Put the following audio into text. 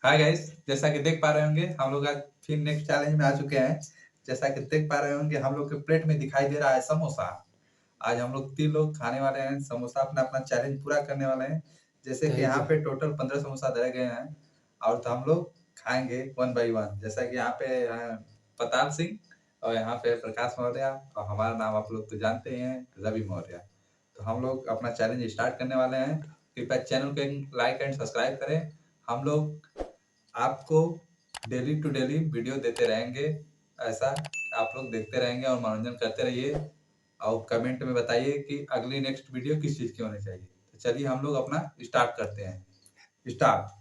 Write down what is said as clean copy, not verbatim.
Hi guys, जैसा कि देख पा रहे होंगे हम लोग आज फिर नेक्स्ट चैलेंज में आ चुके हैं। जैसा कि देख पा रहे होंगे हम लोग के प्लेट में दिखाई दे रहा है समोसा। आज हम लोग 3 लोग खाने वाले हैं समोसा, अपना-अपना चैलेंज पूरा करने वाले हैं। जैसे कि थैंक यहाँ यू। पे टोटल 15 समोसा धरे गए हैं और तो हम लोग खाएँगे वन बाय वन। जैसा कि यहाँ पे प्रताप सिंह और यहाँ पे प्रकाश मौर्य और हमारा नाम आप लोग तो जानते ही हैं, रवि मौर्य। तो हम लोग अपना चैलेंज स्टार्ट करने वाले हैं। कृपया चैनल को लाइक एंड सब्सक्राइब करें। हम लोग आपको डेली टू डेली वीडियो देते रहेंगे। ऐसा आप लोग देखते रहेंगे और मनोरंजन करते रहिए और कमेंट में बताइए कि अगली नेक्स्ट वीडियो किस चीज़ की होनी चाहिए। तो चलिए हम लोग अपना स्टार्ट करते हैं। स्टार्ट।